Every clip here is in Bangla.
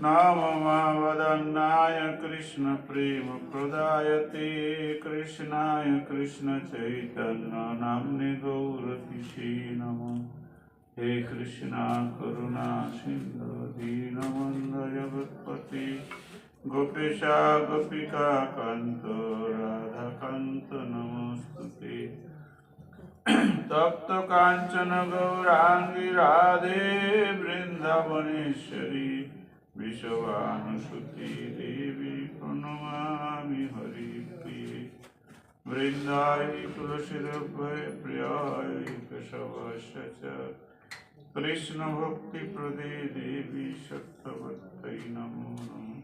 नाममावदन्नाय कृष्ण प्रेम प्रदायते कृष्णाय कृष्ण चैतन्य नाम्ने गौरतिषे नमः। हे कृष्णा करुणा सिंधु दीनबन्धु जगत्पते गोपेशा गोपिका कान्त राधाकान्त नमोस्तुते। तप्त कांचन गौरांगी राधे वृंदावनेश्वरी विश्वानुसुती देवी प्रणमामि हरिप्रिये। वृंदाई तुलसीदेव्यै प्रियाय केशवस्य च कृष्ण भक्ति प्रदे देवी सत्यवत्यै नमो नमः।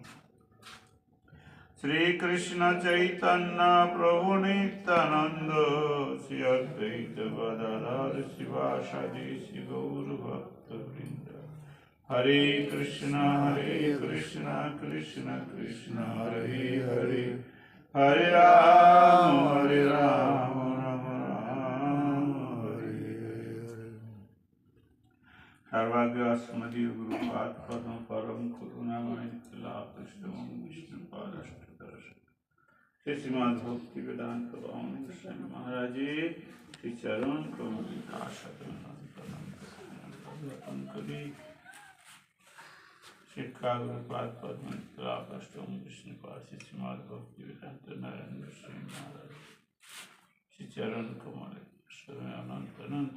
श्री कृष्ण चैतन्य प्रभु नित्यानंद श्री अद्वैत गदाधर शिवासादि श्री गौर भक्त वृंद। हरे कृष्ण कृष्ण कृष्ण हरे हरे हरे राम राम राम हरे हरे। सर्वाग्र अस्मदीय गुरुपाद पद्म परम करुणामय कृष्ण विष्णुपाद श्री श्रीमद् भक्ति वेदांत स्वामी महाराज श्री चरण शिक्षा गुरुपाद पद्म विष्णुपाद श्री श्रीमद् भक्ति वेदांत नारायण स्वामी महाराज श्री चरण कमल अनंत अनंत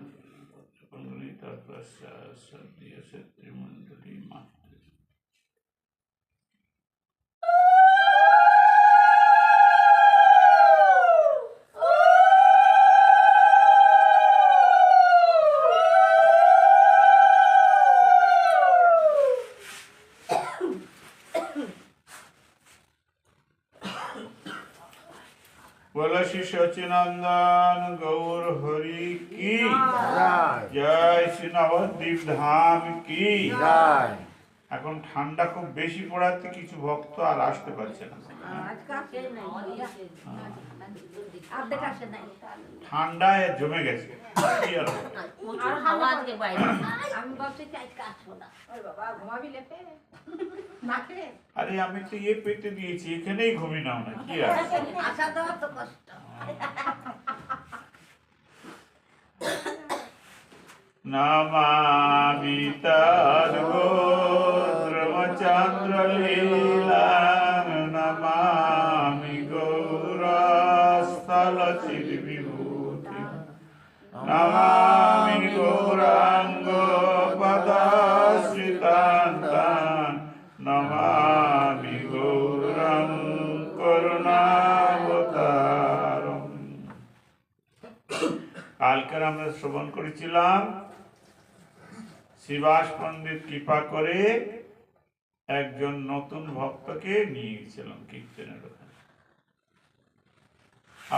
त्रिमंडली माता। बोलो श्री सच्चिदानंद गौर हरि की जय, श्री नवद्वीप धाम की जय। এখন ঠান্ডা খুব বেশি পড়াতে কিছু ভক্ত আর আসতে পারছে না। ঠান্ডায় জমে গেছে। আরে আমি তো ইয়ে পেতে দিয়েছি, এখানেই ঘুমি নাও না কি আছে। नमामि तद्गोत्रमचन्द्रलीलां नमामि गौरस्थलचिद्विभूतिं नमामि गौराङ्गपदाश्रितान्तान् नमामि गौरं करुणावतारम्। কালকে আমরা শ্রবণ করেছিলাম শিবাস পণ্ডিত কৃপা করে একজন নতুন ভক্তকে নিয়ে গেছিলাম কীর্তনের ওখানে।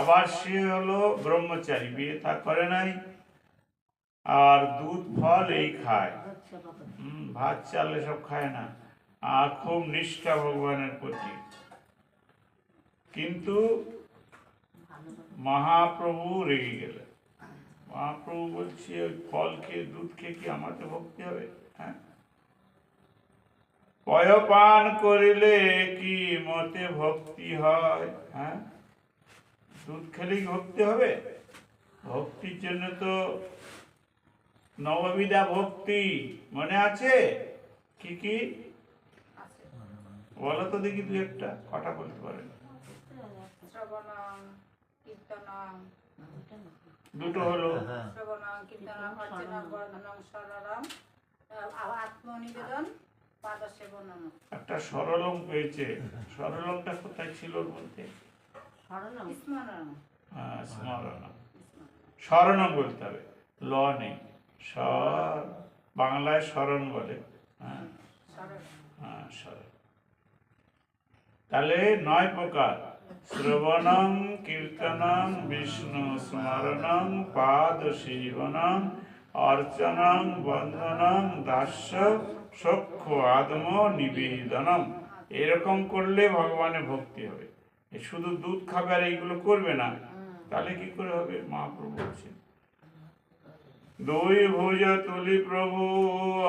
আবার সে হলো ব্রহ্মচারী, বিয়ে থা করে নাই, আর দুধ ফল এই খায়, ভাত চাল এসব খায় না, আর খুব নিষ্ঠা ভগবানের প্রতি। কিন্তু মহাপ্রভু রেগে গেলেন। মহাপ্রভু বলছে ওই ফল খেয়ে দুধ খেয়ে কি আমাকে ভক্তি হবে? হ্যাঁ, পয়পান করিলে কি মতে ভক্তি হয়? হ্যাঁ, দুধ খেলেই ভক্তি হবে? ভক্তির জন্য তো নববিধা ভক্তি মনে আছে? কি কি বলো তো দেখি, দু একটা কথা বলতে পারেন। দুটো হলো একটা সরলম পেয়েছে। সরলমটা কোথায় ছিল বলতে? স্মরণম বলতে হবে, ল নেই। বাংলায় স্মরণ বলে। হ্যাঁ, স্মরণ। তাহলে 9 প্রকার: শ্রবণং কীর্তনং বিষ্ণু স্মরণং পাদ সেবনং অর্চনং বন্দনং দাস্য সখ্য আদম নিবেদনম। এরকম করলে ভগবানের ভক্তি হবে। শুধু দুধ খাবে আর এইগুলো করবে না, তাহলে কি করে হবে? মহাপ্রভু বলছেন দুই ভুজ তুলি প্রভু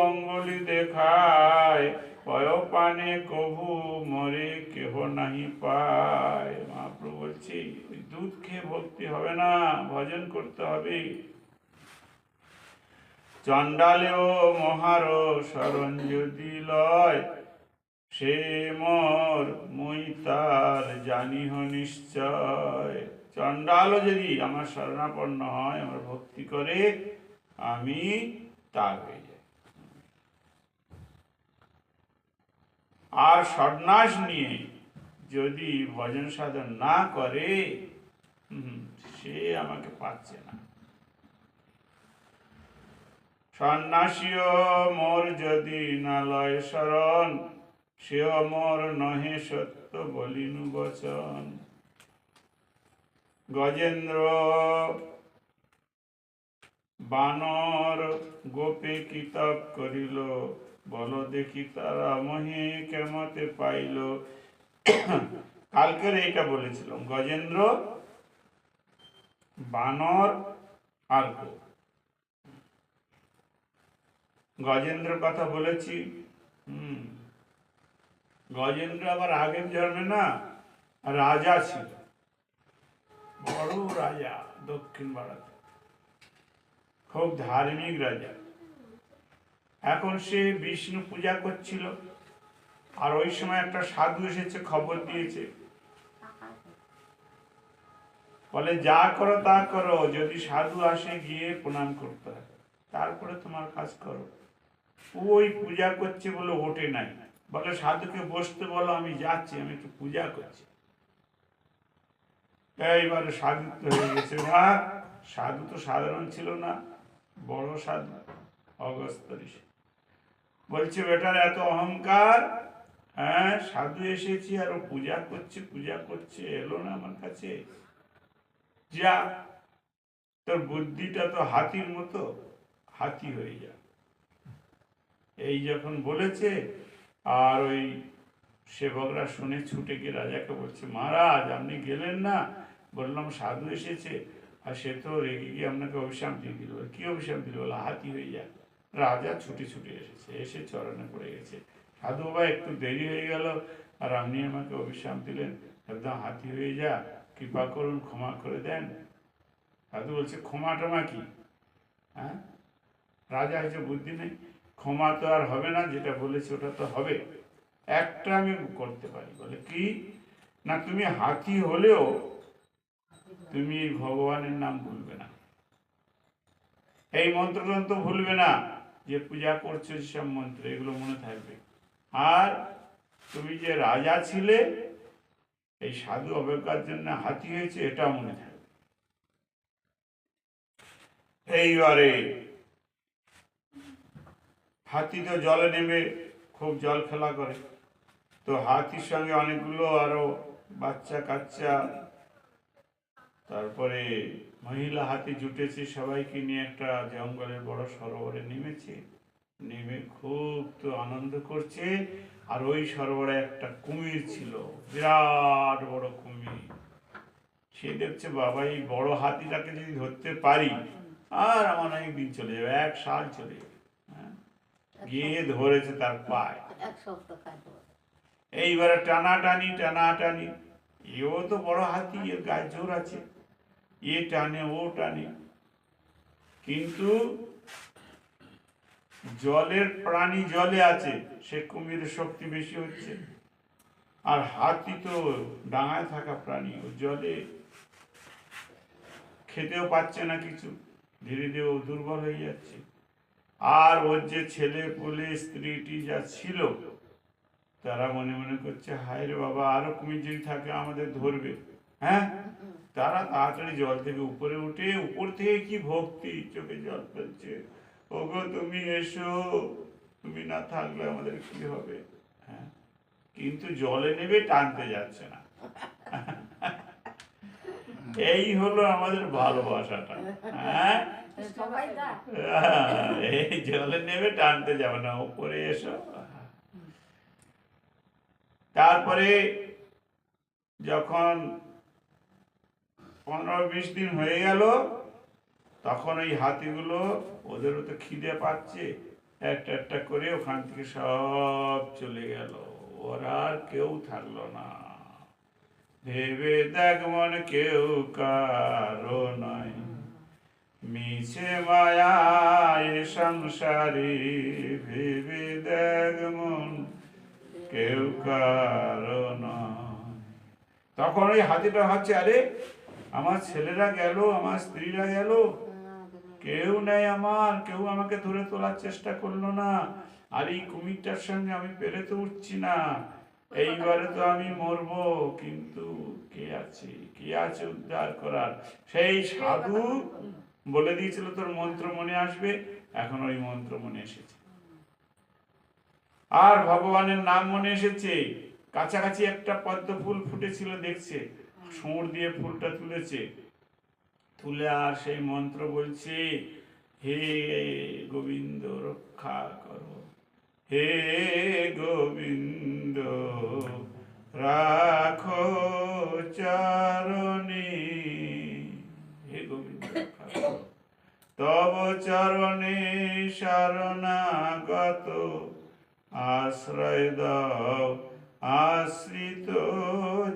অঙ্গুলি দেখায়, পয় পানে কভু মরে কেহ নাহি পায়। মহাপ্রভু বলছি দুধ খেয়ে ভক্তি হবে না, ভজন করতে হবে। চণ্ডালেও মহার শরণ যদি লয়, সে মোর মুই তার জানিহ নিশ্চয়। চণ্ডালও যদি আমার শরণাপন্ন হয়, আমার ভক্তি করে, আমি তার হয়ে যাই। আর সন্ন্যাস নিয়ে যদি ভজন সাধন না করে, সে আমাকে পাচ্ছে না। সন্ন্যাসীও মোর যদি না লয় শরণ, সেও মোর নহে সত্য বলিনু বচন। গজেন্দ্র বানর গোপে কি তপ করিল, বল দেখি তারা মহে কেমতে পাইল। কালকের এইটা বলেছিলাম, গজেন্দ্র, বানর আর গোপ। গজেন্দ্র কথা বলেছি। গজেন্দ্র আবার আগের জন্মে না রাজা ছিল, বড় রাজা, দক্ষিণ ভারতে খুব ধার্মিক রাজা। এখন সে বিষ্ণু পূজা করছিল, আর ওই সময় একটা সাধু এসেছে, খবর দিয়েছে, বলে যা করো তা করো, যদি সাধু আসে গিয়ে প্রণাম করতে হয়, তারপরে তোমার কাজ করো। ওই পূজা করছে বলে ওঠে নাই, বলে সাধুকে বসতে বলো, আমি যাচ্ছি, আমি একটু পূজা করছি। এইবারে সাধু তো হয়ে গেছে। সাধু তো সাধারণ ছিল না, বড় সাধু, অগস্ত্য ঋষি। বলছে বেটার এত অহংকার, হ্যাঁ সাধু এসেছি আর ও পূজা করছে, এলো না আমার কাছে, যা, তোর বুদ্ধিটা তো হাতির মতো, হাতি হয়ে যা। এই যখন বলেছে, আর ওই সেবকরা শুনে ছুটে গিয়ে রাজাকে বলছে, মহারাজ আপনি গেলেন না, বললাম সাধু এসেছে, আর সে তো রেগে গিয়ে আপনাকে অভিশাপ দিয়ে দিল। কি অভিশাপ দিল? বলে হাতি হয়ে যা। রাজা ছুটে এসেছে, এসে চরণে পড়ে গেছে, সাধু বাবা একটু দেরি হয়ে গেল, আর আপনি আমাকে অভিশাপ দিলেন, একদম হাতি হয়ে যা, কৃপা করুন, ক্ষমা করে দেন। সাধু বলছে ক্ষমা টমা কি, হ্যাঁ, রাজা হয়েছে বুদ্ধি নেই, ক্ষমা তো আর হবে না, যেটা বলেছে ওটা তো হবে। একটা আমি করতে পারি। বলে কি? না তুমি হাতি হলেও তুমি ভগবানের নাম ভুলবে না, এই মন্ত্রগ্রন্থ ভুলবে না, যে পূজা করছো সব মন্ত্র, এগুলো মনে থাকবে। আর তুমি যে রাজা ছিলে, এই সাধু অবজ্ঞার জন্য হাতি হয়েছে, এটাও মনে থাকবে। এইবারে হাতি তো জলে নেমে খুব জল খেলা করে, তো হাতির সঙ্গে অনেকগুলো আরো বাচ্চা কাচ্চা, তারপরে মহিলা হাতি জুটেছে, সবাইকে নিয়ে একটা জঙ্গলের বড় সরোবরে নেমেছে। নেমে খুব তো আনন্দ করছে। আর ওই সরোবরে একটা কুমির ছিল, বিরাট বড় কুমির। সে দেখছে বাবা এই বড় হাতিটাকে যদি ধরতে পারি, আর আমার অনেক দিন চলে যাবে, 1 সাল চলে যাবে। গিয়ে ধরেছে তার পায়। এইবারে টানাটানি, এও তো বড় হাতি, এর গায়ে জোর আছে, এ টানে ও টানে, কিন্তু জলের প্রাণী জলে আছে, সে কুমিরের শক্তি বেশি হচ্ছে। আর হাতি তো ডাঙায় থাকা প্রাণী, ও জলে খেতেও পাচ্ছে না কিছু, ধীরে ধীরে ও দুর্বল হয়ে যাচ্ছে। আর ওর যে ছেলে পুলে স্ত্রীটি যা ছিল, তারা মনে মনে করছে হায় রে বাবা, আরো কুমির যদি থাকে আমাদের ধরবে। হ্যাঁ, তারা তাড়াতাড়ি জল থেকে উপরে উঠে, উপর থেকে কি ভক্তি, চোখে জল ফেলছে, ওগো তুমি এসো, তুমি না থাকলে আমাদের কি হবে। হ্যাঁ, কিন্তু জলে নেবে, টানতে যাচ্ছে না। এই হলো আমাদের ভালোবাসাটা। হ্যাঁ, এই জলে নেবে, টানতে যাবে না, উপরে এসো। তারপরে যখন 15-20 দিন হয়ে গেল, তখন ওই হাতিগুলো, ওদেরও তো খিদে পাচ্ছে, একটা একটা করে ওখান থেকে সব চলে গেল, ওরা আর কেউ থাকলো না। ভেবে দেখ মন কেউ কারো নয়, মিছে মায়ায় সংসারে, ভেবে দেখ মন কেউ কারো নয়। তখন ওই হাতিটা ভাবছে, আরে আমার ছেলেরা গেল, আমার স্ত্রীরা গেল, কেউ নেই আমার, কেউ আমাকে ধরে তোলার চেষ্টা করলো না, আর এই কুমিরটার সঙ্গে আমি পেরে তো উঠছি না, এইবারে তো আমি মরবো, কিন্তু কে আছে উদ্ধার করার? সেই সাধু বলে দিয়েছিল তোর মন্ত্র মনে আসবে, এখন ওই মন্ত্র মনে এসেছে, আর ভগবানের নাম মনে এসেছে। কাছাকাছি একটা পদ্ম ফুল ফুটেছিল, দেখছে, সুর দিয়ে ফুলটা তুলেছে, তুলে আর সেই মন্ত্র বলছে, হে গোবিন্দ রক্ষা করো, হে গোবিন্দ রাখো চরণে, হে গোবিন্দ রক্ষা করো, তব চরণে শরণাগত, আশ্রয় দাও আশ্রিত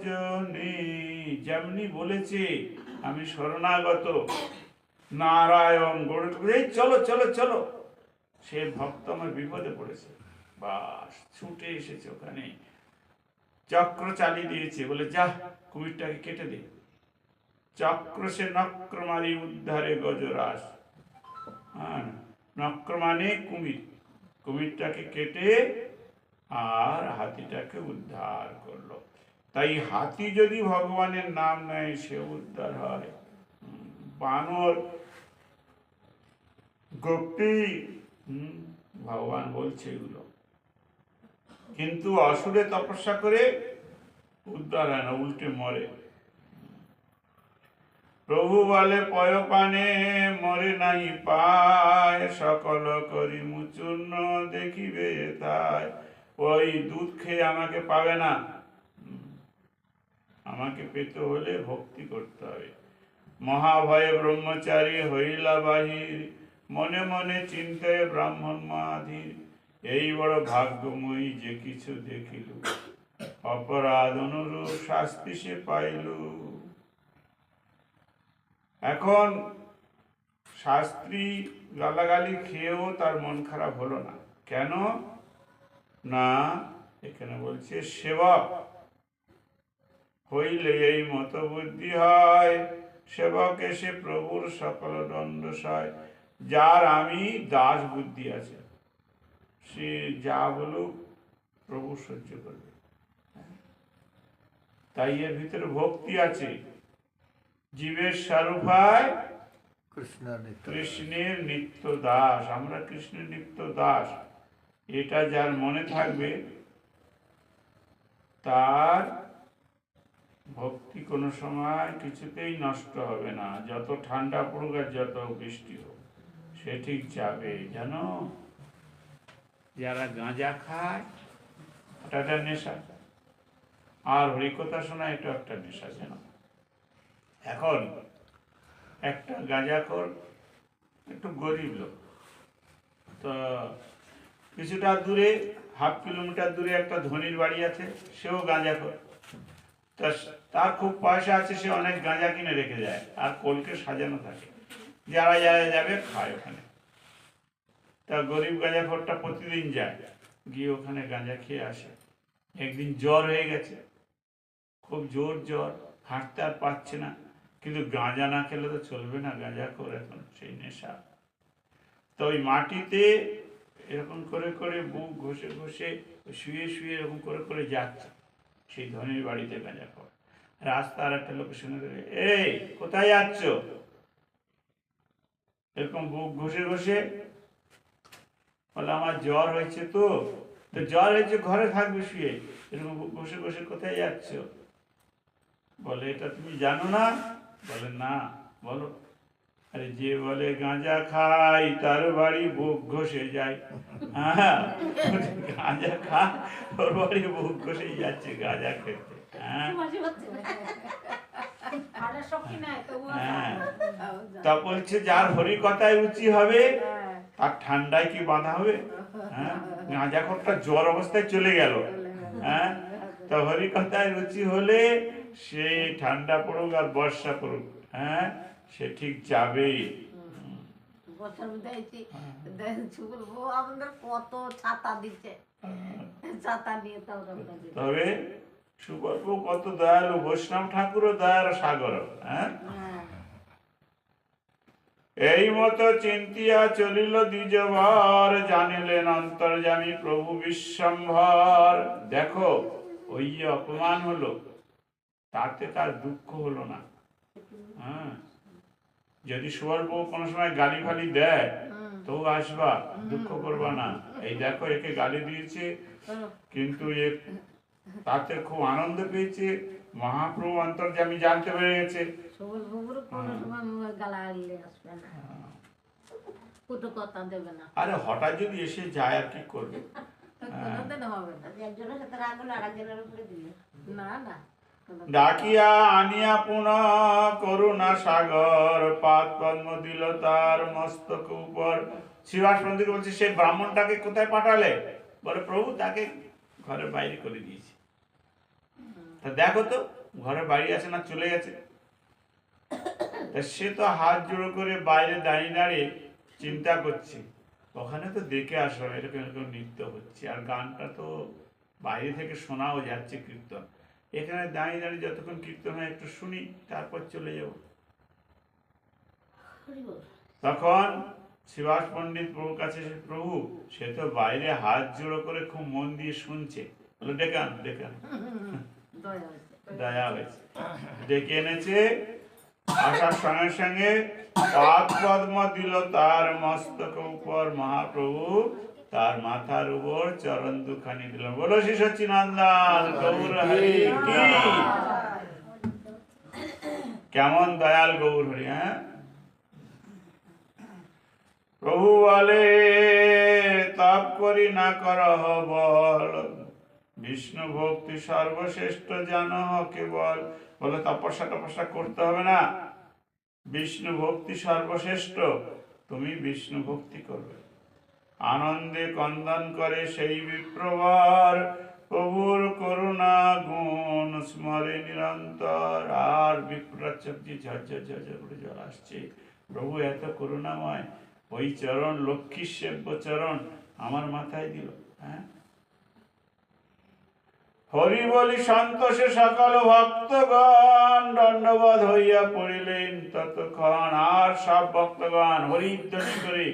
জনে। যেমনি বলেছে, আমি শরণাগত, নারায়ণ গড়ে, চলো চলো চলো, সে ভক্ত আমার বিপদে পড়েছে, বাস ছুটে এসেছে ওখানে, চক্র চালিয়ে দিয়েছে, বলে যা কুমিরটাকে কেটে দে। চক্র সে নক্র মারি উদ্ধারে গজরাস, হ্যাঁ, নক্র মানে কুমির, কুমিরটাকে কেটে আর হাতিটাকে উদ্ধার করলো। তাই হাতি যদি ভগবানের নাম নেয়, সে উদ্ধার হয়। বানর গোপী, ভগবান বলছে এগুলো, কিন্তু অসুরে তপস্যা করে উদ্ধার হয় না, উল্টে মরে। প্রভু বলে পয় পানে মরে নাই পায়, সকল করি মুচূর্ণ দেখিবে তাই। ওই দুধ খেয়ে আমাকে পাবে না, আমাকে পেতে হলে ভক্তি করতে হবে। মহাভয়ে ব্রহ্মচারী হইলা বাহির, মনে মনে চিন্তায় ব্রাহ্মণ মাধীর, এই বড় ভাগ্যময়ী যে কিছু দেখিল, অপরাধ অনুরূপ শাস্তি সে পাইল। এখন শাস্ত্রী গালাগালি খেয়েও তার মন খারাপ হলো না, কেন না, এখানে বলছে সেবক হইলে এই মত বুদ্ধি হয়, সেবক এসে প্রভুর সকল দণ্ড সয়। যার আমি দাস বুদ্ধি আছে, সে যা বলুক প্রভু সহ্য করবে, তাই এর ভিতরে ভক্তি আছে। জীবের স্বরূপ হয় কৃষ্ণের নিত্য দাস, আমরা কৃষ্ণের নিত্য দাস, এটা যার মনে থাকবে তার ভক্তি কোনো সময় কিছুতেই নষ্ট হবে না, যত ঠান্ডা পড়ুক আর যত বৃষ্টি হোক, সে ঠিক যাবে। জানো, যারা গাঁজা খায় ওটা একটা নেশা, আর হরিকথা শোনা এটা একটা নেশা। জানো, এখন একটা গাঁজাখোর একটু গরিব লোক, তো কিছুটা দূরে, হাফ কিলোমিটার দূরে একটা ধনির বাড়ি আছে, সেও গাঁজাখোর, তার খুব পয়সা আছে, সে অনেক গাঁজা কিনে রেখে যায়, আর কলকে সাজানো থাকে, যারা যারা যাবে খায় ওখানে। তা গরিব গাঁজাখোরটা প্রতিদিন যায়, গিয়ে ওখানে গাঁজা খেয়ে আসে। একদিন জ্বর হয়ে গেছে, খুব জোর জ্বর, হাঁটতে আর পারছে না, কিন্তু গাঁজা না খেলে তো চলবে না, গাঁজাখোর এখন সেই নেশা। তো ওই মাটিতে এরকম করে করে বুক ঘষে ঘষে শুয়ে শুয়ে এরকম করে করে যাচ্ছে সেই ধনির বাড়িতে গাঁজাখোর। রাস্তার একটা লোকের সঙ্গে, এই কোথায় যাচ্ছ? এরকম বুক ঘষে ঘষে বলে, আমার জ্বর হয়েছে, তো জ্বর হয়েছে, ঘরে থাকবে শুয়ে, এরকম বুক ঘষে ঘষে কোথায় যাচ্ছ? বলে, এটা তুমি জানো না? বলে, না, বলো। আরে যে বলে গাঁজা খাই তার বাড়ি বুক ঘষে যায়, হ্যাঁ, গাঁজা খা, ওর বাড়ি বুক ঘষে যাচ্ছে গাঁজা খেতে। হ্যাঁ, হ্যাঁ, তা বলছে যার হরি কথায় রুচি হবে তার ঠান্ডায় কি বাধা হবে? হ্যাঁ, গাঁজাখোরটা জ্বর অবস্থায় চলে গেল, হ্যাঁ, তা হরি কথায় রুচি হলে সে ঠান্ডা পড়ুক আর বর্ষা পড়ুক, হ্যাঁ, সে ঠিক যাবেই। তবে সুবর্প কত দয়ালু, বৈষ্ণব ঠাকুরও দয়ার সাগর, হ্যাঁ। এই মতো চিন্তিয়া চলিল দ্বিজবার, জানিলেন অন্তর্যামী প্রভু বিশ্বম্ভর। দেখো, ওই যে অপমান হলো তাতে তার দুঃখ হলো না। হ্যাঁ, যদি সুবর্প কোনো সময় গালি ফালি দেয় তো আসবা, দুঃখ করবা না। এই দেখো একে গালি দিয়েছে কিন্তু এ তাতে খুব আনন্দ পেয়েছে, মহাপ্রভু অন্তর্যামী জানতে পেরে গেছে। আরে হঠাৎ যদি এসে যায় আর কি করবে? ডাকিয়া আনিয়া পুনঃ করুণা সাগর, পাদ পদ্ম দিল তার মস্তক উপর। শ্রীবাস মন্দির বলছে সেই ব্রাহ্মণটাকে কোথায় পাঠালে? বলে প্রভু তাকে ঘরের বাইরে করে দিয়েছি। তা দেখো তো ঘরের বাইরে আছে না চলে গেছে? সে তো হাত জোড়ো করে বাইরে দাঁড়িয়ে দাঁড়িয়ে চিন্তা করছে ওখানে তো দেখে আসো এরকম এরকম নৃত্য হচ্ছে, আর গানটা তো বাইরে থেকে শোনাও যাচ্ছে কীর্তন, এখানে দাঁড়িয়ে দাঁড়িয়ে যতক্ষণ কীর্তন হয় একটু শুনি তারপর চলে যাব। তখন শ্রীবাস পণ্ডিত প্রভুর কাছে এসে, প্রভু সে তো বাইরে হাত জোড়ো করে খুব মন দিয়ে শুনছে, বলে ডেকান ডেকান। দয়া হয়েছে, ডেকে এনেছে। আসার সঙ্গে সঙ্গে পাদ পদ্ম দিল তার মস্তক উপর, মহাপ্রভু তার মাথার উপর চরণ দুখানি দিল। বলো শ্রী সচ্চিদানন্দ গৌর হরি কি। কেমন দয়াল গৌর হরি। হ্যাঁ, প্রভু বলে তপ করি না করহ বল, বিষ্ণু ভক্তি সর্বশ্রেষ্ঠ জানো কেবল। বলে তপস্যা টপস্যা করতে হবে না, বিষ্ণু ভক্তি সর্বশ্রেষ্ঠ, তুমি বিষ্ণু ভক্তি করবে। আনন্দে কন্দন করে সেই বিপ্রবর, প্রভুর করুণা গুণ স্মরে নিরন্তর। আর বিপ্রার চোখ দিয়ে ঝরঝর ঝরঝর করে জল আসছে, প্রভু এত করুণাময়, ওই চরণ লক্ষ্মী সেব্য চরণ আমার মাথায় দিল। হ্যাঁ, হরি বলি সন্তোষে সকল ভক্তগণ দণ্ডবোধ হইয়া পড়িলেন ততক্ষণ। আর সব ভক্তগণ হরিধ্বনি করে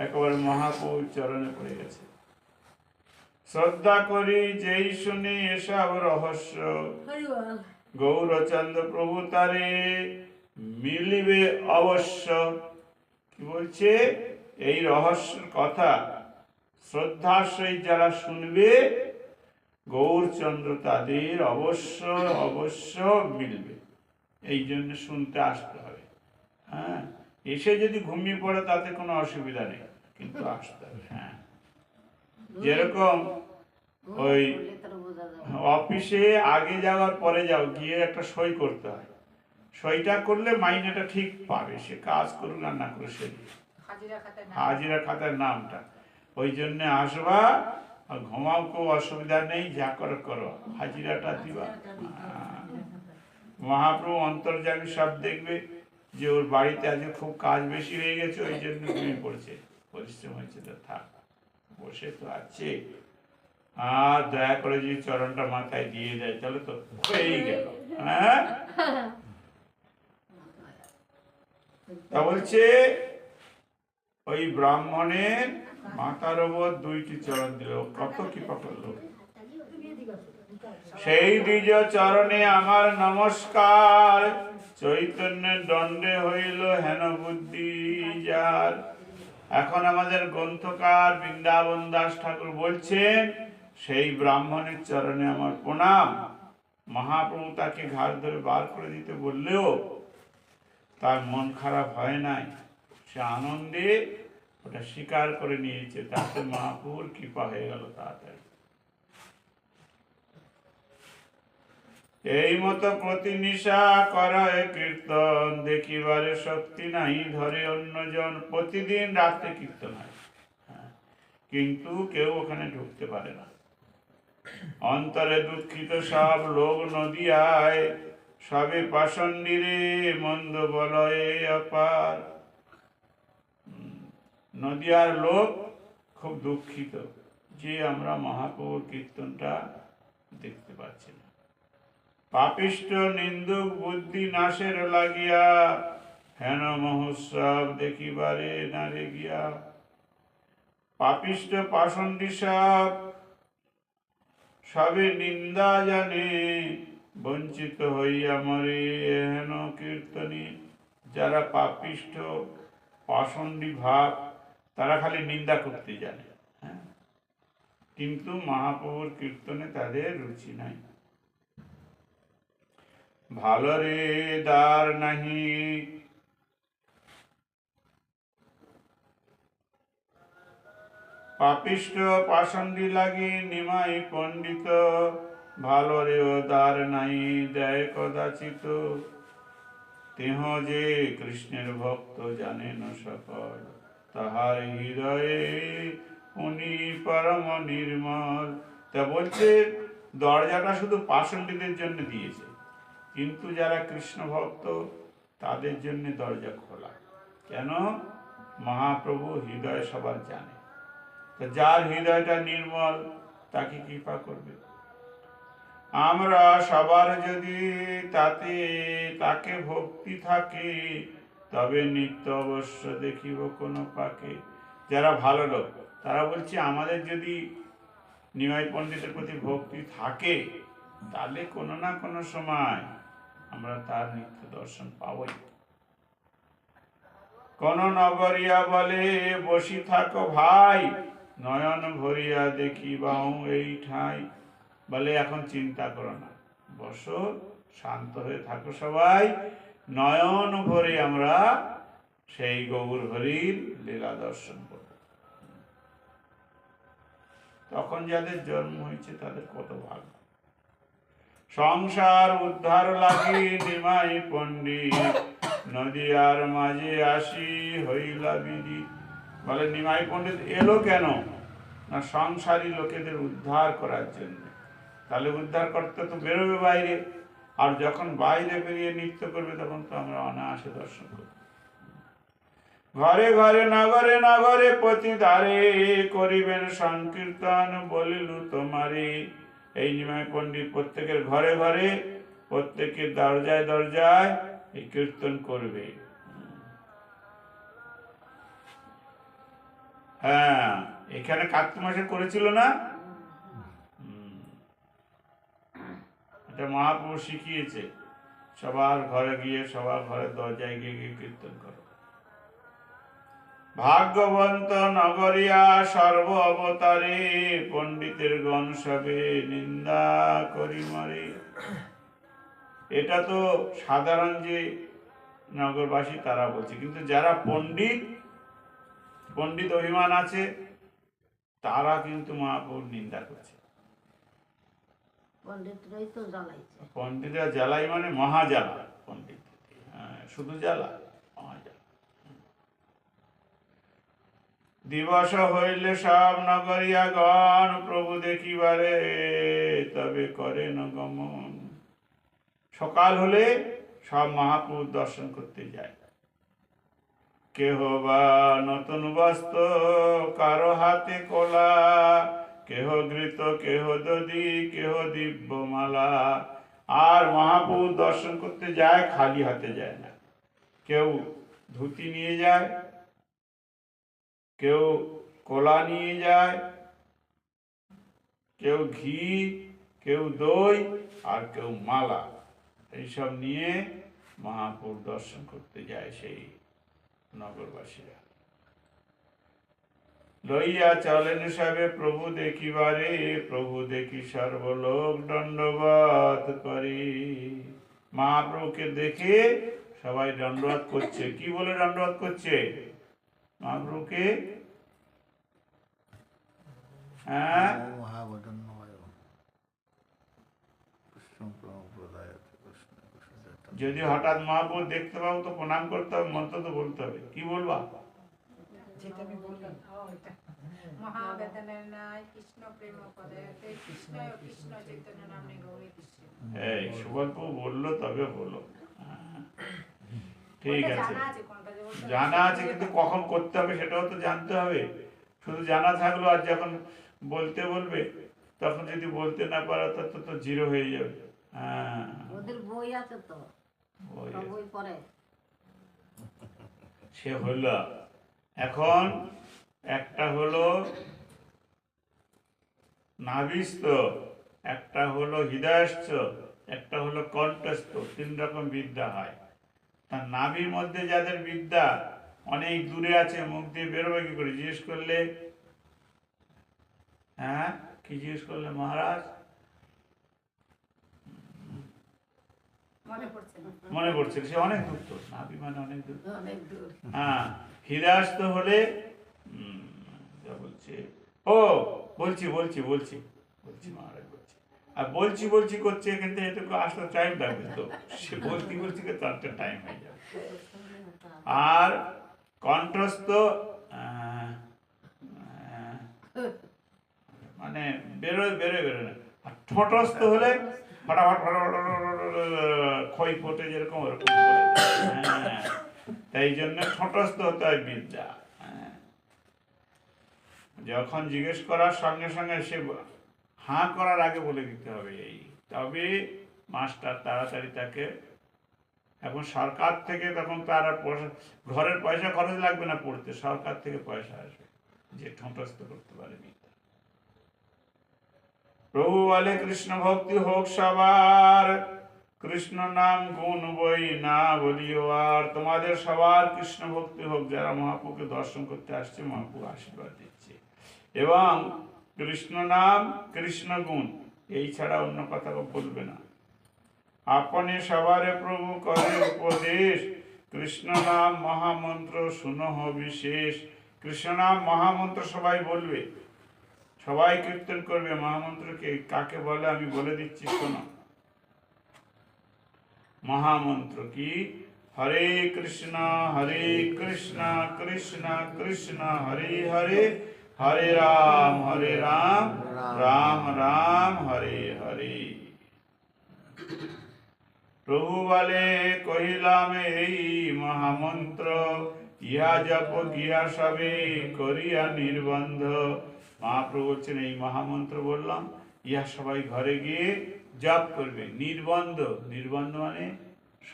একেবারে মহাপ্রভুর চরণে পড়ে গেছে। শ্রদ্ধা করি যেই শুনি এসব রহস্য, গৌরচন্দ্র প্রভু তারে মিলিবে অবশ্য। কি বলছে? এই রহস্যের কথা শ্রদ্ধার সহিত যারা শুনবে গৌরচন্দ্র তাদের অবশ্য অবশ্য মিলবে। এই জন্য শুনতে আসতে হবে। হ্যাঁ, এসে যদি ঘুমিয়ে পড়ে তাতে কোনো অসুবিধা নেই, কিন্তু আসতে হবে। হ্যাঁ, যেরকম ওই অফিসে আগে যাওয়ার পরে যাও, গিয়ে একটা সই করতে হয়, সইটা করলে মাইনেটা ঠিক পাবে, সে কাজ করুক আর না করে সে হাজিরা খাতার নামটা। ওই জন্য আসবা, আর ঘুমাও, কেউ অসুবিধা নেই, যা করো করো, হাজিরাটা দিবা। মহাপ্রভু অন্তর্যামী সব দেখবে যে ওর বাড়িতে আজকে খুব কাজ বেশি হয়ে গেছে, ওই জন্য ঘুমিয়ে পড়ছে, পরিশ্রম হয়েছে, তো থাক, বসে তো আছে। আর দয়া করে যদি চরণটা মাথায় দিয়ে দেয় তাহলে তো হয়েই গেল। হ্যাঁ, তা বলছে ওই ব্রাহ্মণের মাথার ওপর দুইটি চরণ দিল, কত কৃপা করলো। সেই দ্বিজ চরণে আমার নমস্কার, চৈতন্যের দণ্ডে হইল হেন বুদ্ধি যার। এখন আমাদের গ্রন্থকার বৃন্দাবন দাস ঠাকুর বলছেন সেই ব্রাহ্মণের চরণে আমার প্রণাম। মহাপ্রভু তাকে ঘাড় ধরে বার করে দিতে বললেও তার মন খারাপ হয় নাই, সে আনন্দে ওটা স্বীকার করে নিয়েছে, তাতে মহাপ্রভুর কৃপা হয়ে গেল তাড়াতাড়ি। এই মতো প্রতি নিশা করায় কীর্তন, দেখিবারে শক্তি নাই ধরে অন্যজন। প্রতিদিন রাত্রে কীর্তন হয়, কিন্তু কেউ ওখানে ঢুকতে পারে না। অন্তরে দুঃখিত সব লোক নদিয়ায়, সবে পাষণ্ডীরে মন্দ বলয়ে অপার। নদিয়ার লোক খুব দুঃখিত যে আমরা মহাপ্রভুর কীর্তনটা দেখতে পাচ্ছি না। পাপিষ্ঠ নিন্দুক বুদ্ধি নাশের লাগিয়া, হেন মহোৎসব দেখিবারে নারে গিয়া। পাপিষ্ঠ পাষণ্ডী সব সবে নিন্দা জানে, বঞ্চিত হইয়া মরে হেন কীর্তনে। যারা পাপিষ্ঠ পাষণ্ডী ভাব, তারা খালি নিন্দা করতে জানে, হ্যাঁ, কিন্তু মহাপ্রভুর কীর্তনে তাদের রুচি নাই। ভালো রে দ্বার নাহি পাপিষ্ঠ পাষণ্ডী লাগি নিমাই পণ্ডিত, ভালো রে ও দ্বার নাই দেয় কদাচিত। তেহ যে কৃষ্ণের ভক্ত জানেন সকল, তাহার হৃদয়ে উনি পরম নির্মল। তা বলছে দরজাটা শুধু পাষণ্ডীদের জন্য দিয়েছে, কিন্তু যারা কৃষ্ণ ভক্ত তাদের জন্য দরজা খোলা। কেন? মহাপ্রভু হৃদয় সবার জানে। তো যার হৃদয়টা নির্মল তাকে কৃপা করবে। আমরা সবার যদি তাকে ভক্তি থাকে, তবে নিত্য অবশ্য দেখিব কোনো পাকে। যারা ভালো লোক তারা বলছে আমাদের যদি নিমাই পণ্ডিতের প্রতি ভক্তি থাকে, তাহলে কোনো না কোনো সময় আমরা তার নিত্য দর্শন পাবই। কোন নগরিয়া বলে বসি থাকো ভাই, নয়ন ভরিয়া দেখিবাও এই ঠাই। বলে এখন চিন্তা করো না, বসো, শান্ত হয়ে থাকো সবাই, নয়ন ভরে আমরা সেই গৌর হরির লীলা দর্শন করব। তখন যাদের জন্ম হয়েছে তাদের কত ভাগ্য। সংসার উদ্ধার লাগি নিমাই পণ্ডিত, নদিয়ার মাঝে আসি হইলা বিদিত। বলে নিমাই পণ্ডিত এলো কেন? না সংসারী লোকেদের উদ্ধার করার জন্য। তাহলে উদ্ধার করতে তো বেরোবে বাইরে, আর যখন বাইরে বেরিয়ে নৃত্য করবে তখন তো আমরা অনায়াসে দর্শন করব। ঘরে ঘরে নগরে নগরে প্রতিদারে, করিবেন সংকীর্তন বলিলু তোমারে। এই নিমাই পণ্ডিত প্রত্যেকের ঘরে ঘরে, প্রত্যেকের দরজায় দরজায় এই কীর্তন করবে। হ্যাঁ, এখানে কার্তিক মাসে করেছিল না, এটা মহাপ্রভু শিখিয়েছে। সবার ঘরে গিয়ে, সবার ঘরে দরজায় গিয়ে গিয়ে কীর্তন করো। ভাগ্যবন্ত নগরিয়া সর্ব অবতারে, পণ্ডিতের গণ সবে নিন্দা করি মরে। এটা তো সাধারণ যে নগরবাসী তারা বলছে, কিন্তু যারা পণ্ডিত অভিমান আছে তারা কিন্তু মহাপ্রভুর নিন্দা করছে। পণ্ডিতরা জ্বালাই মানে মহাজ্বালা। পণ্ডিত শুধু জ্বালা, মহাজ্বালা। দিবস হইলে সব নগরিয়া গণ, প্রভু দেখিবারে তবে করেন গমন। সকাল হলে সব মহাপ্রভু দর্শন করতে যায়। কেহ বা নতুন বস্ত্র, কারো হাতে কলা, কেহ ঘৃত, কেহ দধি, কেহ দিব্য মালা। আর মহাপ্রভু দর্শন করতে যায়, খালি হাতে যায় না। কেউ ধুতি নিয়ে যায়, কেউ কলা নিয়ে যায়, কেউ ঘি, কেউ দই, আর কেউ মালা। এইসব নিয়ে মহাপ্রভু দর্শন করতে যায় সেই নগরবাসীরা। লইয়া চলেন সবে প্রভু দেখিবারে, প্রভু দেখি সর্বলোক দণ্ডবত করি। মহাপ্রভুকে দেখে সবাই দণ্ডবত করছে। কি বলে দণ্ডবত করছে? মহাপ্রভুকে যদি হঠাৎ মহাপুর দেখতে পাবো তো প্রণাম করতে হবে, মন্ত্র তো বলতে হবে। কি বলবা? যেটা আমি বললাম মহাবেদনের নাই কৃষ্ণ প্রেম করে কৃষ্ণ কৃষ্ণ চৈতন্য নামে গৌরী কৃষ্ণ। এই সুবল্প বললো তবে হলো। ঠিক আছে, জানা আছে, কিন্তু কখন করতে হবে সেটাও তো জানতে হবে। শুধু জানা থাকলো আর যখন বলতে বলবে তখন যদি বলতে না পারো তো জিরো হয়ে যাবে। হ্যাঁ, ওদের বই আছে তো, বই পড়ে। সে হলো এখন একটা হলো নাভিস্থ, একটা হলো হৃদয়স্থ, একটা হলো কণ্ঠস্থ। 3 রকম বিদ্যা হয়। তার নাভির মধ্যে যাদের বিদ্যা অনেক দূরে আছে, মুখ দিয়ে বেরোবে কি করে? জিজ্ঞেস করলে, হ্যাঁ কি জিজ্ঞেস করলে মহারাজ? মনে পড়ছে, সে অনেক দূর তো, নাভি মানে অনেক দূর। হ্যাঁ, হৃদয়স্থ হলে যা বলছে, ও বলছি বলছি বলছি বলছি মহারাজ বলছি, আর বলছি বলছি করছে, কিন্তু এটুকু আসলে টাইম লাগবে তো, সে বলছি বলছি তো একটা টাইম হয়ে যাবে। আর কণ্ঠস্থ মানে বেরোয় বেরোয় বেরোয় না। আর ঠোঁটস্থ হলে ফটাফট ফটাফট খই ফোটে যেরকম ওরকম বলে দেয়। তাই জন্য ঠোঁটস্থ হতে হয় বিদ্যা। যখন জিজ্ঞেস করার সঙ্গে সঙ্গে সে হাঁ করার আগে বলে দিতে হবে, এই তবে মাস্টার তাড়াতাড়ি তাকে। এখন সরকার থেকে তখন তার ঘরের পয়সা খরচ লাগবে না পড়তে, সরকার থেকে পয়সা আসবে যে ঠোঁটস্থ করতে পারে বিদ্যা। প্রভু বলে কৃষ্ণ ভক্তি হোক সবার, কৃষ্ণ নাম গুণ বই না বলিও আর। তোমাদের সবার কৃষ্ণ ভক্তি হোক, যারা মহাপ্রভুকে দর্শন করতে আসছে, মহাপ্রভু আশীর্বাদ দিচ্ছে। এবং কৃষ্ণ নাম কৃষ্ণ গুণ, এই ছাড়া অন্য কথা বলবে না। আপনি সবারে প্রভু করে উপদেশ, কৃষ্ণ নাম মহামন্ত্র শুনহ বিশেষ। কৃষ্ণ নাম মহামন্ত্র সবাই বলবে, সবাই কীর্তন করবে। মহামন্ত্রকে কাকে বলে আমি বলে দিচ্ছি, শোনো। মহামন্ত্র কি? হরে কৃষ্ণ কৃষ্ণ কৃষ্ণ হরে হরে, হরে রাম রাম রাম হরে হরে। প্রভু বলে কহিলাম এই মহামন্ত্র, ইহা জপ গিয়া সবে করিয়া নির্বন্ধ। মহাপ্রভু বলছেন এই মহামন্ত্র বললাম, ইহা সবাই ঘরে গিয়ে জপ করবে। নির্বন্ধ, নির্বন্ধ মানে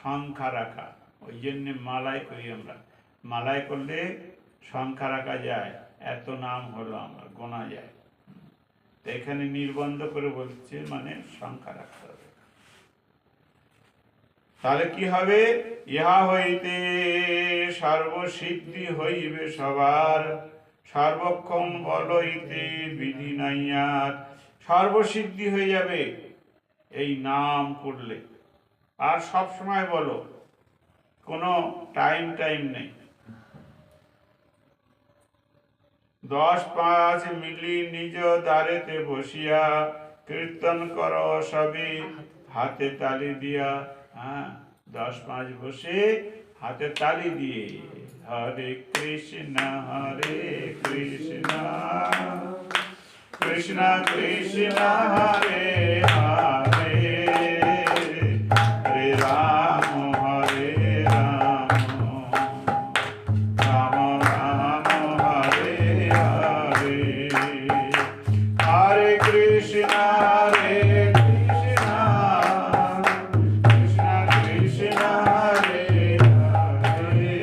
সংখ্যা রাখা। ওই জন্যে মালায় করি আমরা, মালায় করলে সংখ্যা রাখা যায়, এত নাম হলো আমার গোনা যায়। তো এখানে নির্বন্ধ করে বলছে মানে সংখ্যা রাখতে হবে। তাহলে কি হবে? ইহা হইতে সর্বসিদ্ধি হইবে সবার, সর্বক্ষণ বল হইতে বিধি নাই আর। সর্বসিদ্ধি হয়ে যাবে এই নাম করলে। আর সব সময় বলো, কোনো টাইম নেই। 10-5 মিলি নিজ দ্বারেতে বসিয়া, কীর্তন কর সবে হাতে তালি দিয়া। হ্যাঁ, 10-5 বসে হাতে তালি দিয়ে, হরে কৃষ্ণ কৃষ্ণ কৃষ্ণ হরে হরে, হরে রাম রাম রাম হরে হরে, হরে কৃষ্ণ কৃষ্ণ হরে হরে,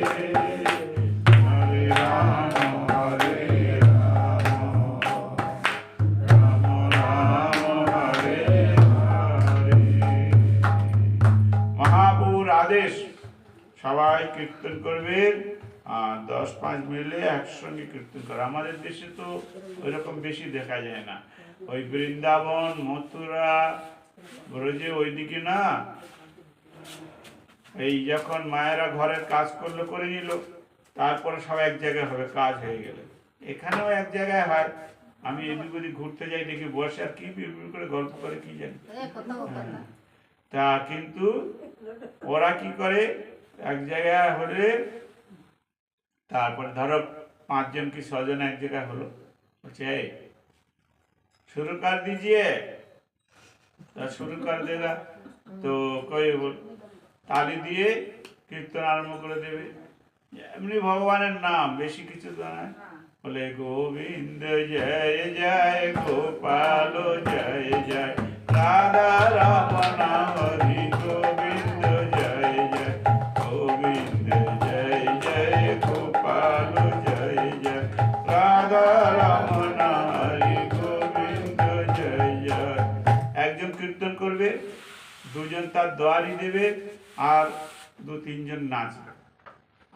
হরে রাম রাম রাম হরে হরে। মহাপুর আদেশ সবাই কীর্তন করবে, আর 10-5 মিলে একসঙ্গে কীর্তন করে। আমাদের দেশে তো ওইরকম বেশি দেখা যায় না। ওই বৃন্দাবন, মথুরা, ব্রজে ওইদিকে না, এই যখন মায়েরা ঘরের কাজ করলো, করে নিল, তারপরে সব এক জায়গায় হবে, কাজ হয়ে গেলে। এখানেও এক জায়গায় হয়। আমি এদিক ওদিক ঘুরতে যাই, দেখি বসে আর কি বিড়বিড় করে গল্প করে, কি জানি। তা কিন্তু ওরা কি করে, এক জায়গায় হলে তারপরে ধরো 5 জন কি 6 জন এক জায়গায় হলো, বলছে এই शुरू कर दीजिए, तो शुरू कर देगा। तो कोई ताली दिए कीर्तन आरम्भ করে দেবে, এমনি ভগবানের নাম, বেশি কিছু তো নয়। বলে গোবিন্দ জয় জয় গোপাল জয় জয় রাধা রমণ হরি গোবিন্দ জয় জয় গোবিন্দ জয় জয় গোপাল জয় জয় রাধা রমণ হরি গোবিন্দ জয় জয়। একজন কীর্তন করবে, দুজন তার দোয়ারি দেবে, আর 2-3 জন নাচবে,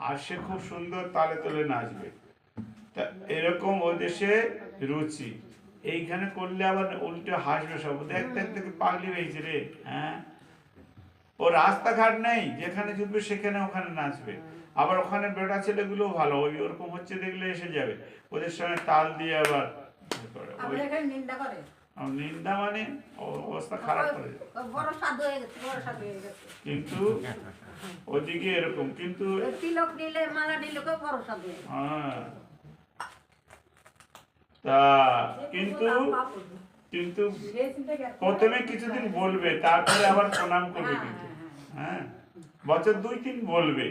আর সে খুব সুন্দর তালে তালে নাচবে। তা এরকম ও দেশে রুচি। এইখানে করলে আবার উল্টে হাসবে সব, দেখতে দেখতে পাগলি হয়েছে রে। হ্যাঁ, ও রাস্তাঘাট নেই, যেখানে ঢুকবে সেখানে ওখানে নাচবে। আবার ওখানে বেটা ছেলেগুলো ভালো, ওই ওরকম হচ্ছে দেখলে এসে যাবে, ওদের সঙ্গে তাল দিয়ে আবার নিন্দা, মানে অবস্থা খারাপ করে। কিন্তু ওদিকে এরকম, কিন্তু তিলক নিলে মালা নিলে বড় সাধু। হ্যাঁ, তা কিন্তু কিন্তু প্রথমে কিছুদিন বলবে, তারপরে আবার প্রণাম করবে। কিন্তু হ্যাঁ, বছর 2-3 বলবে,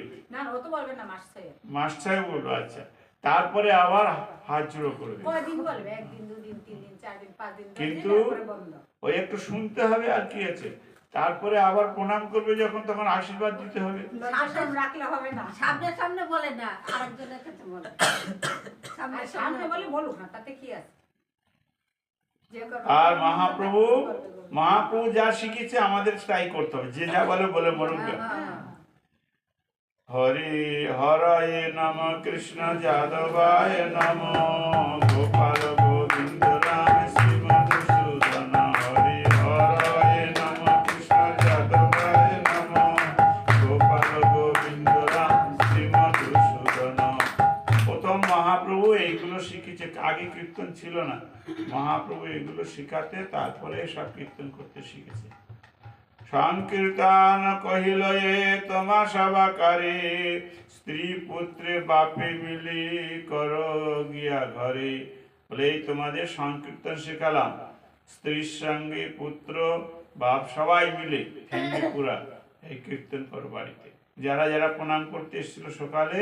মাস 6 বলবে, আচ্ছা, তারপরে আবার হাত জোড়ো করবে। কিন্তু ওই একটু শুনতে হবে, আর কি আছে, তারপরে আবার প্রণাম করবে যখন, তখন আশীর্বাদ দিতে হবে। রাখলে হবে না, সামনে সামনে বলে না, আরেকজনের কাছে বলে। সামনে বলে বলুক না, তাতে কি আছে। আর মহাপ্রভু যা শিখেছে আমাদের তাই করতে হবে, যে যা বলে বলে মরুক। হরি হরায় নম কৃষ্ণ যাদবায় নম গোপাল গোবিন্দ রাম শ্রী মধুসূদন। হরি হরায় নম কৃষ্ণ যাদবায় নম গোপাল গোবিন্দ রাম শ্রী মধুসূদন। প্রথম মহাপ্রভু এইগুলো শিখেছে, আগে কীর্তন ছিল না, মহাপ্রভু এগুলো শিখাতে তারপরে সব কীর্তন করতে শিখেছে। সংকীর্তন কহিল এ তোমা সবাকারে, স্ত্রী পুত্রে বাপে মিলি করো গিয়া ঘরে। বলে এই তোমাদের সংকীর্তন শেখালাম, স্ত্রীর সঙ্গে পুত্র বাপ সবাই মিলে ফ্যামিলি পুরা এই কীর্তন করো বাড়িতে। যারা যারা প্রণাম করতে এসেছিল সকালে,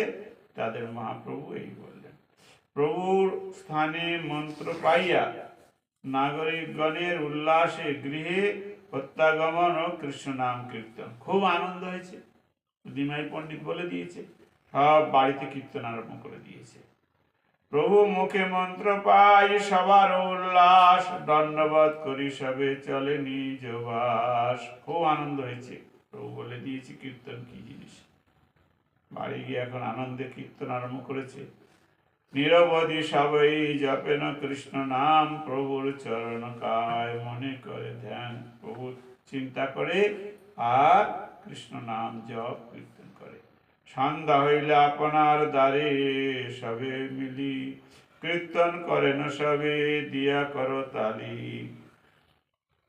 তাদের মহাপ্রভু এই বললেন। প্রভুর স্থানে মন্ত্র পাইয়া নাগরিকগণের উল্লাসে গৃহে প্রত্যাগমন ও কৃষ্ণ নাম কীর্তন। খুব আনন্দ হয়েছে, দিমাই পণ্ডিত বলে দিয়েছে, সব বাড়িতে কীর্তন আরম্ভ করে দিয়েছে। প্রভু মুখে মন্ত্র পাই সবার উল্লাস, দণ্ডবত করি সবে চলে নিজ বাস। খুব আনন্দ হয়েছে, প্রভু বলে দিয়েছে কীর্তন কি জিনিস। বাড়ি গিয়ে এখন আনন্দে কীর্তন আরম্ভ করেছে। নিরবধি সবাই জপেন কৃষ্ণ নাম, প্রভুর চরণ কায় মনে করে ধ্যান। প্রভু চিন্তা করে আর কৃষ্ণ নাম জপ কীর্তন করে। সন্ধ্যা হইলে আপনার দ্বারে সবে মিলি, কীর্তন করেন সবে দিয়া করো তালি।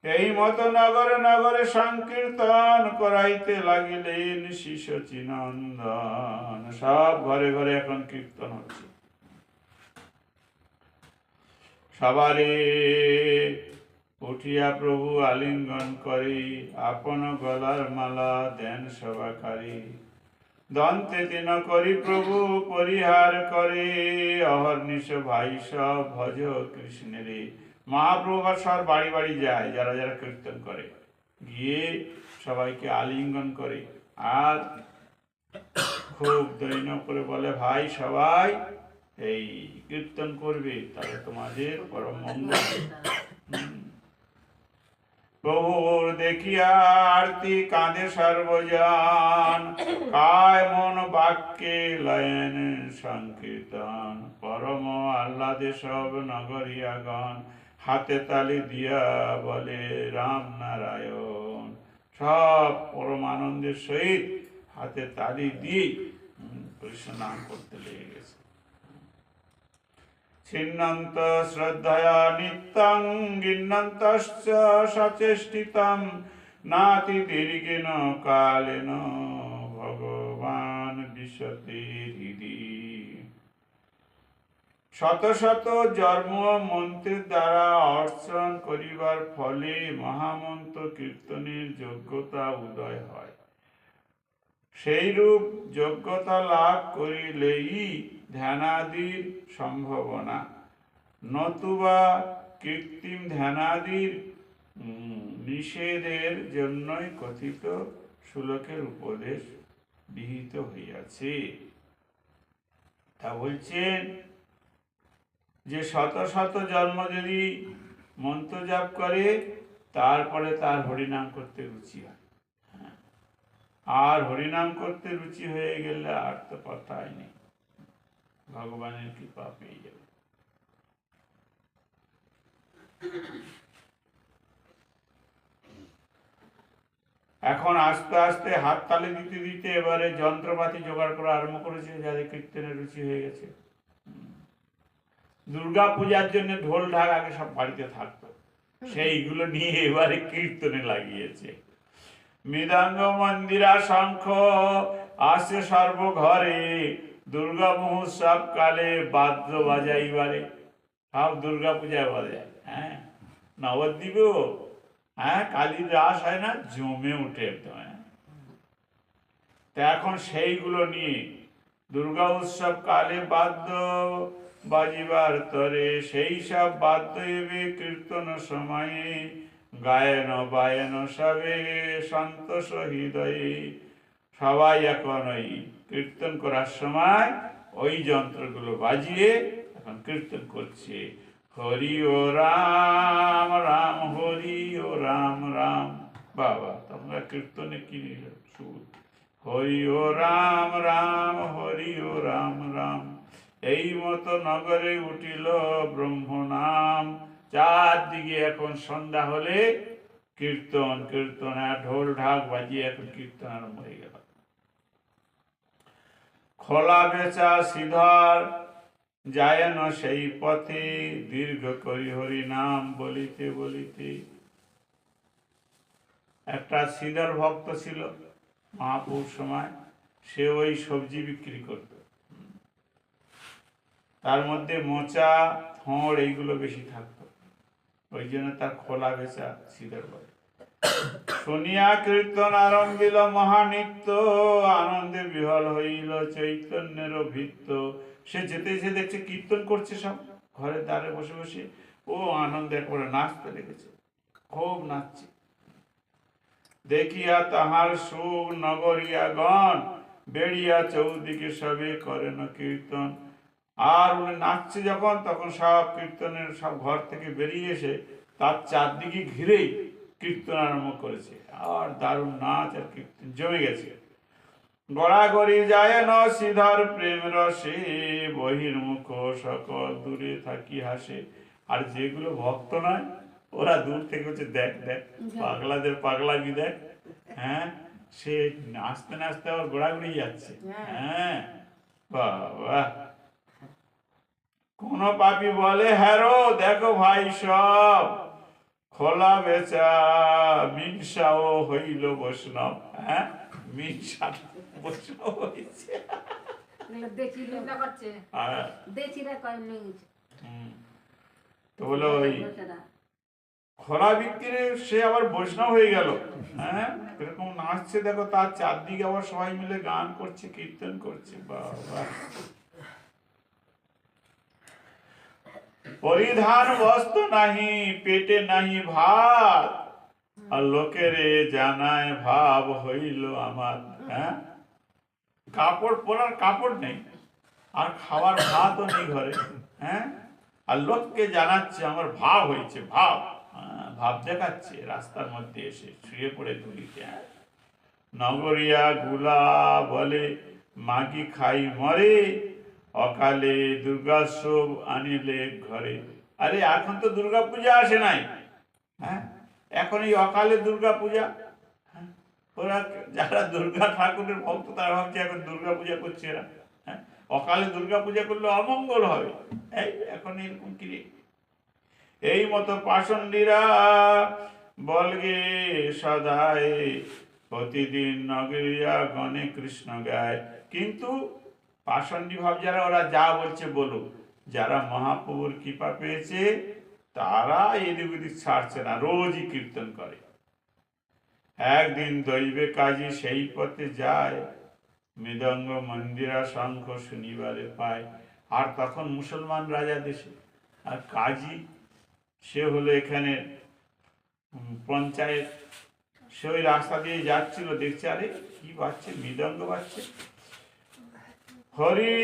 এই মতো নগরে নগরে সংকীর্তন করাইতে লাগিলেন শ্রী সচিনন্দন। সব ঘরে ঘরে এখন কীর্তন হচ্ছে। সবারে উঠিয়া প্রভু আলিঙ্গন করে, আপন গলার মালা দেন সবাকারী। দন্তে দিন করি প্রভু পরিহার করে, অহর্নিশ ভাই সব ভজ কৃষ্ণেরে। মহাপ্রভু সব বাড়ি বাড়ি যায়, যারা যারা কীর্তন করে, গিয়ে সবাইকে আলিঙ্গন করে, আর খুব দৈন্য করে বলে, ভাই সবাই এই কীর্তন করবে, তাহলে তোমাদের পরম মঙ্গল। প্রভুর দেখিয়া আরতি কাঁদে সর্বজন, কায় মন বাক্যে লয়েন সংকীর্তন। পরম আহ্লাদে সব নগরিয়াগণ, হাতে তালি দিয়া বলে রাম নারায়ণ। সব পরম আনন্দের সহিত হাতে তালি দিয়ে কৃষ্ণ নাম করতে লেগে গেছে। ছিন্নন্ত শ্রদ্ধয়া নিত্যং গিন্নন্তশ্চ সচেষ্টিতং, নাতি দীর্ঘেন কালেন ভগবান দিশতে হৃদি। শত শত জন্ম মন্ত্রের দ্বারা অর্চন করিবার ফলে মহামন্ত্র কীর্তনের যোগ্যতা উদয় হয়। সেইরূপ যোগ্যতা লাভ করিলেই ধ্যানাদির সম্ভাবনা, নতুবা কৃত্রিম ধ্যানাদির নিষেধের জন্যই কথিত শ্লোকের উপদেশ বিহিত হইয়াছে। তা বলছেন যে শত শত জন্ম যদি মন্ত্র জাপ করে তারপরে তার হরিনাম করতে রুচি হয়। আর হরিনাম করতে রুচি হয়ে গেলে আর তো কথাই নেই, ভগবানের কৃপা পেয়ে যাবে। এখন আস্তে আস্তে হাত তালি দিতে দিতে এবারে যন্ত্রপাতি জোগাড় করা আরম্ভ করেছে, যাদের কীর্তনের রুচি হয়ে গেছে। দুর্গা পূজার জন্য ঢোল ঢাক আগে সব বাড়িতে থাকতো, সেইগুলো নিয়ে এবারে কীর্তনে লাগিয়েছে। মৃদঙ্গ মন্দিরা শঙ্খ আসে সর্বঘরে, দুর্গা মহোৎসব কালে বাদ্য বাজাইবারে। সব দুর্গা পূজায় বাজায়। হ্যাঁ, নবদ্বীপেও কালীর রাস হয় না, জমে উঠে একদম। তা এখন সেইগুলো নিয়ে দুর্গা উৎসব কালে বাদ্য বাজিবার তরে সেই সব বাদ্য এবে কীর্তন সময়ে গায়ন বায়ন সবে সন্তোষ হৃদয়ে। সবাই এখন ওই কীর্তন করার সময় ওই যন্ত্রগুলো বাজিয়ে এখন কীর্তন করছে, হরি ও রাম রাম হরি ও রাম রাম। বাবা, তোমরা কীর্তনে কি সুর, হরি ও রাম রাম হরি ও রাম রাম। এই মতো নগরে উঠিল ব্রহ্ম নাম। চারদিকে এখন সন্ধ্যা হলে কীর্তন কীর্তন আর ঢোল ঢাক বাজিয়ে এখন কীর্তন আরম্ভ হয়ে গেল। খোলা বেচা সিধর যায়ন সেই পথে, দীর্ঘ করি হরি নাম বলিতে বলিতে। একটা সিধর ভক্ত ছিল মহাপুর সময়, সে ওই সবজি বিক্রি করত। তার মধ্যে মোচা থড় এইগুলো বেশি থাকতো, ওই জন্য তার খোলা বেচা সিধর বলে। শুনিয়া কীর্তন আরম্ভিল মহানিত্য, আনন্দে বিহল হইল চৈতন্যের ভিত্ত। সে যেতে সে দেখছে কীর্তন করছে সব ঘরের দ্বারে বসে বসে, ও আনন্দে করে নাচতে লেগেছে, খুব নাচছে। দেখিয়া তাহার সুখ নগরিয়াগণ, বেড়িয়া চৌদিকে সবে করেন কীর্তন। আর উনি নাচছে যখন, তখন সব কীর্তনের সব ঘর থেকে বেরিয়ে এসে তার চারদিকে ঘিরেই কীর্তন আরম্ভ করেছে। আর দারুণ নাচ আর কীর্তন জমে গেছে। গড়াগড়ি যায় ন সিধর প্রেম রসে, বহির্মুখ সকল দূরে থাকি হাসে। আর যেগুলো ভক্ত নয় ওরা দূর থেকে হচ্ছে দেখ দেখ পাগলাদের পাগলামি দেখ। হ্যাঁ, সে নাচতে নাচতে আবার গোড়াগড়ি যাচ্ছে। হ্যাঁ বাবা, কোন পাপী বলে হ্যারো দেখো ভাই সব, খোলা বেচা মিনসাও হইল বৈষ্ণব। হ্যাঁ, মিনসা বৈষ্ণব হয়েছে। তো বলো ওই খোলা বিক্রি সে আবার বৈষ্ণব হয়ে গেল। হ্যাঁ, এরকম নাচছে দেখো, তার চারদিকে আবার সবাই মিলে গান করছে, কীর্তন করছে। বাবা, পরিধান বস্ত্র নাহি, পেটে নাহি ভাত, আর লোকেরে জানায় ভাব হইল আমার। হ্যাঁ, কাপড় পরার কাপড় নেই, আর খাবার ভাতও নেই ঘরে। হ্যাঁ, আর লোককে জানাচ্ছে আমার ভাব হয়েছে, ভাব ভাব দেখাচ্ছে রাস্তার মধ্যে এসে শুয়ে পড়ে ধুলিতে। নগরিয়া গুলা বলে মাগি খাই মরে, অকালে দুর্গাসব আনিলে ঘরে। আরে এখন তো দুর্গা পূজা আসে নাই। হ্যাঁ, এখন এই অকালে দুর্গা পূজা। ওরা যারা দুর্গা ঠাকুরের ভক্ত তারা ভাবছে এখন দুর্গা পূজা করছে এরা। হ্যাঁ, অকালে দুর্গা পূজা করলে অমঙ্গল হবে। এই এখন এরকম কি, এই মতো পাষণ্ডীরা বলগে সদায় প্রতিদিন নগরিয়া গণে কৃষ্ণ গায়। কিন্তু পাষণ্ডী ভাব যারা, ওরা যা বলছে বলুক, যারা মহাপ্রভুর কৃপা পেয়েছে তারা এদিক ওদিক ছাড়ছে না, রোজই কীর্তন করে। একদিন দৈবে কাজী সেই পথে যায়, মৃদঙ্গ মন্দিরা শঙ্খ শুনিবারে পায়। আর তখন মুসলমান রাজা দেশে, আর কাজী সে হলো এখানে পঞ্চায়েত, সে ওই রাস্তা দিয়ে যাচ্ছিল, দেখছে আরে কি বাজছে, মৃদঙ্গ বাজছে। হরি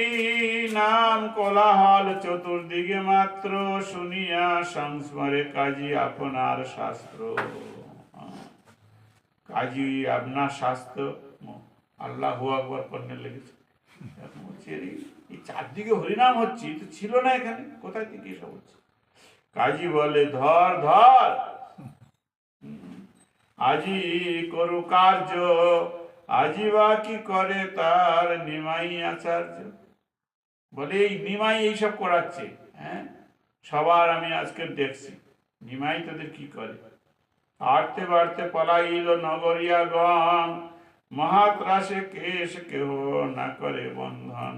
নাম কোলাহল চতুর্দিকে মাত্র, শুনিয়া সংস্মরে কাজী আপনার শাস্ত্র। কাজী আপনার শাস্ত্র আল্লাহ আকবার করতে লেগেছে। এই চারদিকে হরিনাম হচ্ছে, তো ছিল না এখানে, কোথায় থেকে এসব হচ্ছে? কাজী বলে ধর ধর, আজি করু কার্য, আজি বা কি করে তার নিমাই আচার্য। বলে এই নিমাই এইসব করাচ্ছে। হ্যাঁ, সবার আমি আজকে দেখছি, নিমাই তোদের কি করে। আড়তে বাড়তে পলাইল নগরিয়া গণ, মহাত্রাসে কেশ কেহ না করে বন্ধন।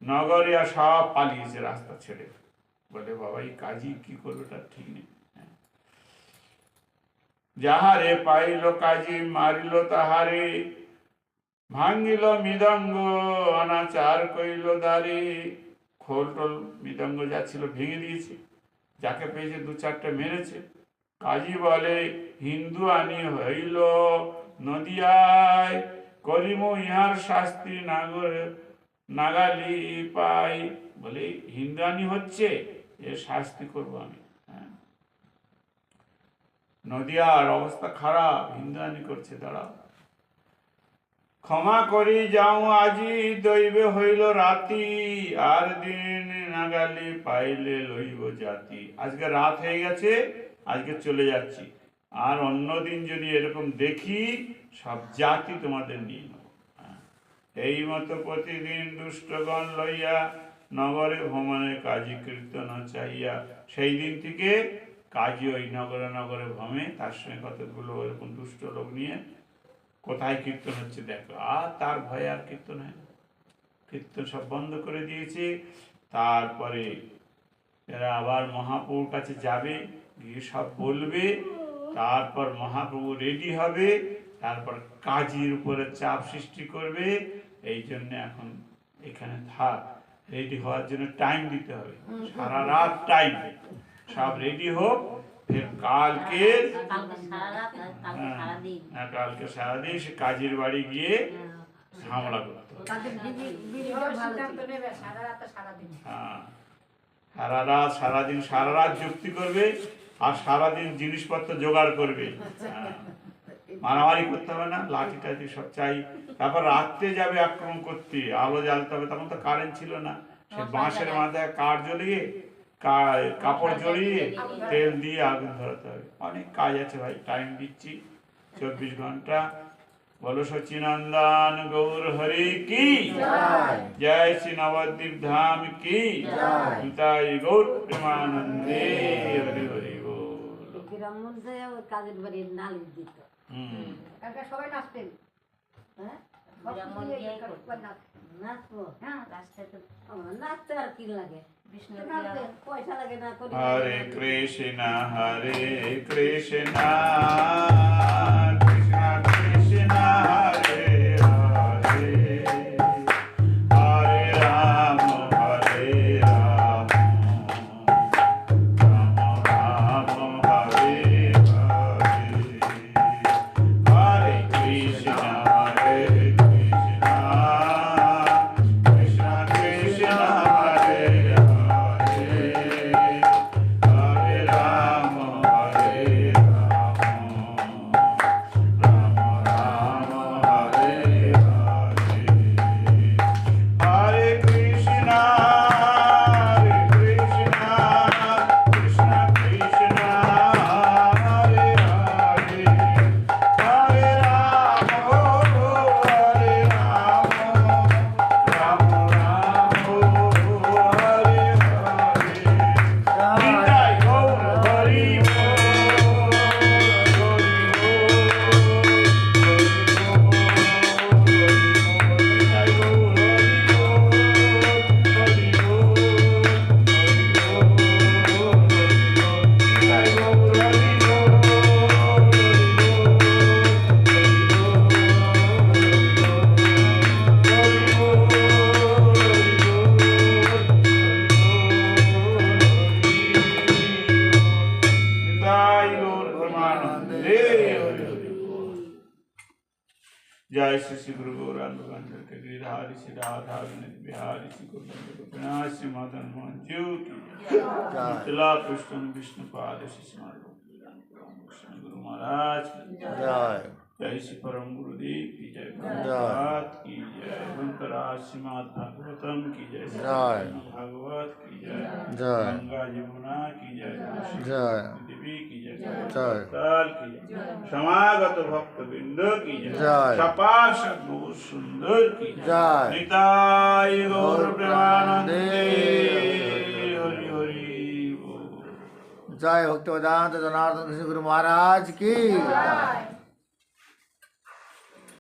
নগরিয়া সব পালিয়েছে রাস্তা ছেড়ে। বলে বাবা এই কাজী কি করবে তার ঠিক নেই। যাহারে পাইল কাজী মারিল তাহারে, ভাঙ্গিল মৃদঙ্গ অনাচার কইল দ্বারে। খোল টোল মৃদঙ্গ যা ছিল ভেঙে দিয়েছে, যাকে পেয়েছে দু চারটা মেরেছে। কাজী বলে হিন্দু আনি হইল নদিয়ায়, করিম ইহার শাস্তি নাগালি পাই। বলে হিন্দু আনি হচ্ছে, এর শাস্তি করবো আমি। নদিয়ার অবস্থা খারাপ, হিন্দুয়ানি করছে, দাঁড়াও। ক্ষমা করি যাও আজি, দৈবে হইল রাতি, আর দিন নাগালি পাইলে লইব জাতি। আজকে রাত হয়ে গেছে, আজকে চলে যাচ্ছি, আর অন্যদিন যদি এরকম দেখি সব জাতি তোমাদের নিয়ে নেব। এই মতো প্রতিদিন দুষ্টগণ লইয়া, নগরে ভ্রমণে কাজী কীর্তন চাইয়া। সেই দিন থেকে কাজী ওই নগরে নগরে ভ্রমে, তার সঙ্গে কতগুলো এরকম দুষ্ট লোক নিয়ে কোথায় কীর্তন হচ্ছে দেখো। আর তার ভয়ে আর কীর্তন হয় না, কীর্তন সব বন্ধ করে দিয়েছে। তারপরে এরা আবার মহাপ্রভুর কাছে যাবে, গিয়ে সব বলবে। তারপর মহাপ্রভু রেডি হবে, তারপর কাজীর উপরে চাপ সৃষ্টি করবে। এই জন্য এখন এখানে থাক, রেডি হওয়ার জন্য টাইম দিতে হবে, সারা রাত টাইম। সব রেডি হোক, ফের কালকে সারাদিন সে কাজীর বাড়ি গিয়ে ঝামেলা করতে হবে। হ্যাঁ, সারা রাত যুক্তি করবে, আর সারাদিন জিনিসপত্র জোগাড় করবে। মারামারি করতে হবে না, লাঠি টাঠি সব চাই। তারপর রাত্রে যাবে আক্রমণ করতে, আলো জ্বালতে হবে। তখন তো কারেন্ট ছিল না, সে বাঁশের মাথায় কাঠ জ্বলিয়ে, কাপড় জড়িয়ে, তেল দিয়ে আগুন ধরাতে হবে। অনেক কাজ আছে ভাই, টাইম দিচ্ছি 24 ঘন্টা। বলো সচিনন্দন গৌর হরি কি জয়, শ্রী নবদ্বীপ ধাম কি জয়, গৌর প্রেমানন্দে হরি হরি বল। কাজের বাড়ি নালিশ দিত, সবাই নাচতেন। নাচতে আর কি লাগে, পয়সা লাগে না। হরে কৃষ্ণ হরে কৃষ্ণ কৃষ্ণ কৃষ্ণ হরে হরে, হরে রাম হরে রাম, রাম রাম হরে হরে, হরে কৃষ্ণ হরে কৃষ্ণ কৃষ্ণ কৃষ্ণ হরে হরে, হরে রাম হরে রাম, निताय गौर प्रेमानंदे हरि हरि बोल। जय श्री श्री गुरु गौरांग के गिरिधारी श्री राधा बिहारी श्री गोविंद श्री मदन मोहन जीव की मिथिला कृष्ण विष्णुपाद श्री गुरु महाराज की जय जय श्री परम गुरुदेव की जय प्रभुपाद की जय अंतराज श्रीमद भागवतम की जय जय भागवत की जय जय गंगा यमुना की जय जय देवी की जय जय काल की जय समागत भक्त बिंद की जय जय सपार्षद गौर सुंदर की जय निताय गौर प्रेमानंदे हरि हरि बोल। जय भक्ति वेदांत जनार्दन कृष्ण गुरु महाराज की जय।